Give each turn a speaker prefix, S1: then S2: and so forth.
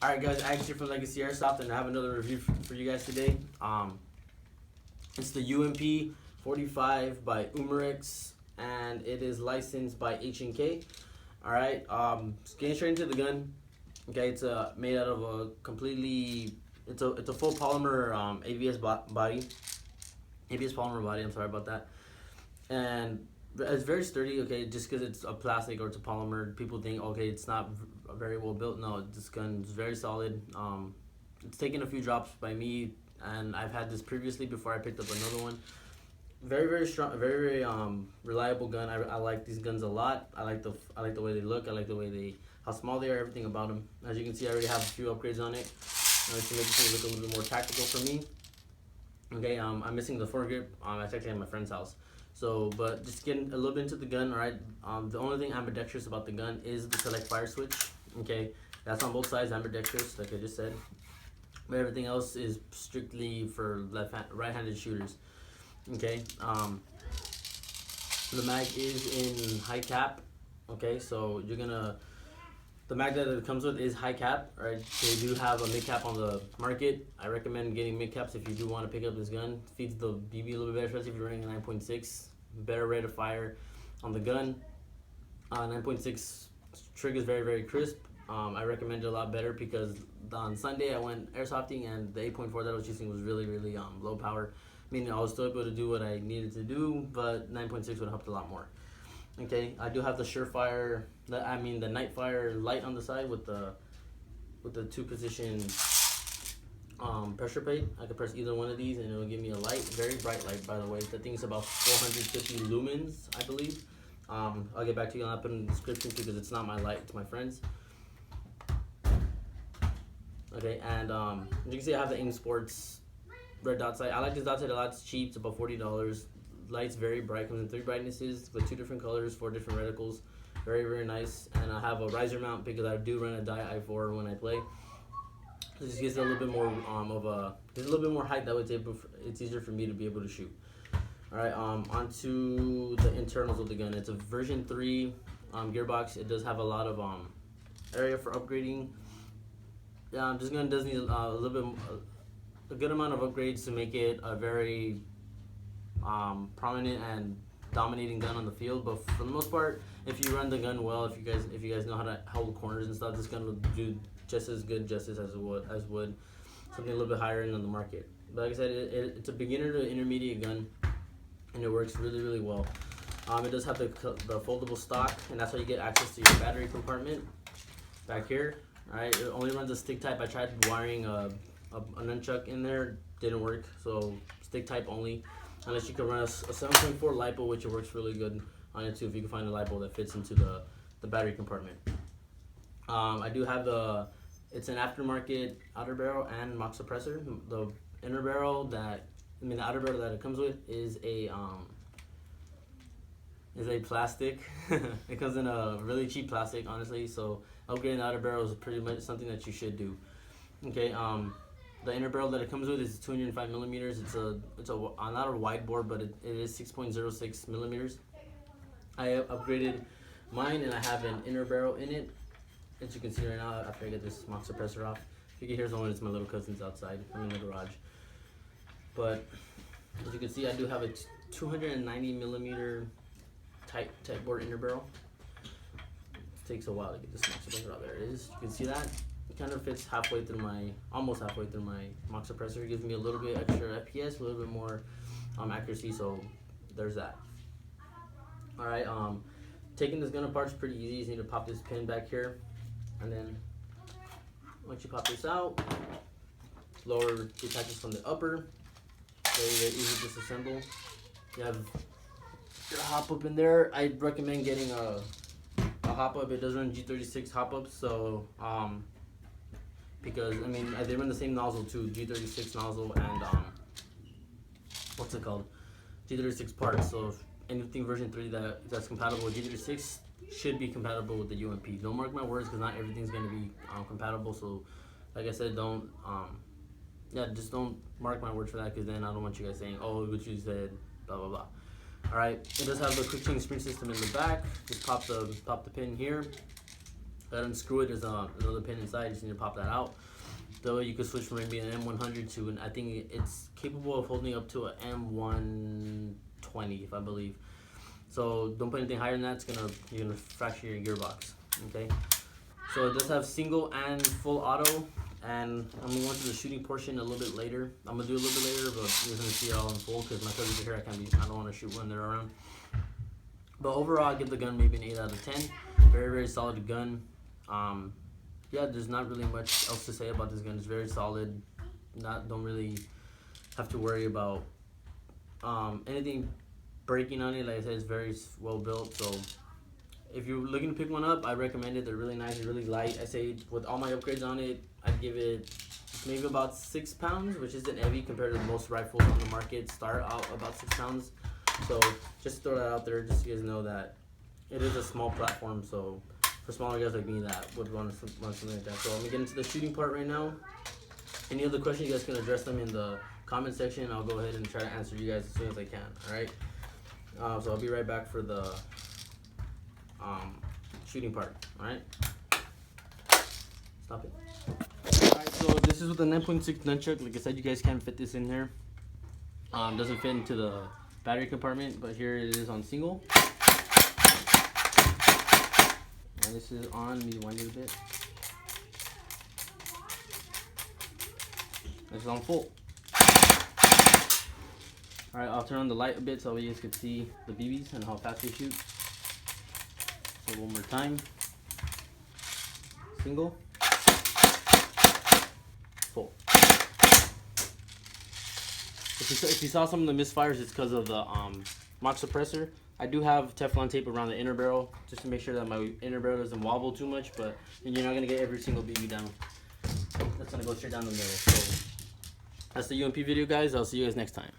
S1: Alright guys, Aggz here from Legacy Airsoft, and I have another review for you guys today. It's the UMP 45 by Umarex, and it is licensed by H&K. Alright, getting straight into the gun. Okay, it's made out of a completely, it's a full polymer ABS body. ABS polymer body, I'm sorry about that. And it's very sturdy, okay, just because it's a plastic or it's a polymer, people think, okay, it's not very well built. No, this gun is very solid. It's taken a few drops by me, and I've had this previously before I picked up another one. Very strong, very reliable gun. I like these guns a lot. I like the way they look. I like the way how small they are. Everything about them. As you can see, I already have a few upgrades on it to make this thing look a little bit more tactical for me. Okay, I'm missing the foregrip. It's actually at my friend's house. So, but just getting a little bit into the gun, alright? The only thing ambidextrous about the gun is the select fire switch. Okay, that's on both sides, ambidextrous, like I just said. But everything else is strictly for right-handed shooters. Okay, the mag is in high cap. Okay, so the mag that it comes with is high cap, right? They do have a mid cap on the market. I recommend getting mid caps if you do want to pick up this gun. Feeds the BB a little bit better, especially if you're running a 9.6. Better rate of fire on the gun. 9.6 trigger is very crisp. I recommend it a lot better because on Sunday I went airsofting and the 8.4 that I was using was really low power. Meaning I was still able to do what I needed to do, but 9.6 would have helped a lot more. Okay, I do have the Surefire, the Nightfire light on the side with the 2-position pressure plate. I could press either one of these and it will give me a light, very bright light, by the way. The thing's about 450 lumens, I believe. I'll get back to you on that, put in the description because it's not my light, it's my friend's. Okay, and you can see I have the AIM Sports red dot sight. I like this dot sight a lot. It's cheap. It's about $40. Light's very bright. Comes in 3 brightnesses with 2 different colors, 4 different reticles. Very nice. And I have a riser mount because I do run a die i4 when I play. This gives it a little bit more there's a little bit more height, that way it's easier for me to be able to shoot. Alright, onto the internals of the gun. It's a version 3 gearbox. It does have a lot of area for upgrading. This gun does need a good amount of upgrades to make it a very prominent and dominating gun on the field. But for the most part, if you run the gun well, if you guys know how to hold corners and stuff, this gun will do just as good justice as would something a little bit higher end on the market. But like I said, it's a beginner to intermediate gun, and it works really well. It does have the foldable stock, and that's how you get access to your battery compartment back here. Alright, it only runs a stick type. I tried wiring a nunchuck in there, didn't work, so stick type only. Unless you can run a 7.4 LiPo, which it works really good on it too, if you can find a LiPo that fits into the battery compartment. I do have it's an aftermarket outer barrel and mock suppressor. The inner barrel the outer barrel that it comes with is a plastic. It comes in a really cheap plastic, honestly, so upgrading the outer barrel is pretty much something that you should do. Okay, the inner barrel that it comes with is 205 millimeters. It's not a wide bore, but it is 6.06 millimeters. I have upgraded mine, and I have an inner barrel in it. As you can see right now, after I get this mock suppressor off, you can hear someone. It's my little cousin's outside. I'm in the garage. But as you can see, I do have a 290 millimeter tight bore inner barrel. It takes a while to get this mock suppressor out. There it is. You can see that. It kind of fits almost halfway through my mock suppressor. It gives me a little bit extra FPS, a little bit more accuracy, so there's that. Alright, taking this gun apart is pretty easy. You just need to pop this pin back here, and then once you pop this out, lower the attachments from the upper. Very easy to disassemble. You have your hop up in there. I recommend getting a hop up. It does run G36 hop ups, so because they run the same nozzle too, G36 nozzle, and what's it called, G36 parts. So anything version 3 that's compatible with G36 should be compatible with the UMP. Don't mark my words, because not everything's going to be compatible. So like I said, just don't mark my words for that, because then I don't want you guys saying, oh, what you said, blah blah blah. Alright, it does have the quick change spring system in the back. Just pop the pin here. unscrew it. There's another pin inside. You just need to pop that out. Though you could switch from maybe an M100 to I think it's capable of holding up to an M120, if I believe. So don't put anything higher than that. You're gonna fracture your gearbox. Okay. So it does have single and full auto, and I'm gonna go into the shooting portion a little bit later. I'm gonna do a little bit later, but you're gonna see it all in full because my cousins are here. I don't want to shoot when they're around. But overall, I give the gun maybe an 8 out of 10. Very, very solid gun. Yeah, there's not really much else to say about this gun. It's very solid. Don't really have to worry about anything breaking on it. Like I said, it's very well built. So if you're looking to pick one up, I recommend it. They're really nice. They're really light. I say with all my upgrades on it, I'd give it maybe about 6 pounds, which isn't heavy compared to most rifles on the market. Start out about 6 pounds. So just throw that out there, just so you guys know that it is a small platform. So for smaller guys like me that would want something like that. So I'm gonna get into the shooting part right now. Any other questions, you guys can address them in the comment section. I'll go ahead and try to answer you guys as soon as I can. All right. So I'll be right back for the shooting part. All right. Stop it. All right. So this is with the 9.6 nunchuck. Like I said, you guys can't fit this in here. Doesn't fit into the battery compartment, but here it is on single. And this is on. Let me wind it a bit. This is on full. Alright, I'll turn on the light a bit so you guys can see the BBs and how fast they shoot. So one more time. Single. Full. If you saw some of the misfires, it's because of the mock suppressor. I do have Teflon tape around the inner barrel just to make sure that my inner barrel doesn't wobble too much, but you're not going to get every single BB down. That's going to go straight down the middle. So that's the UMP video, guys. I'll see you guys next time.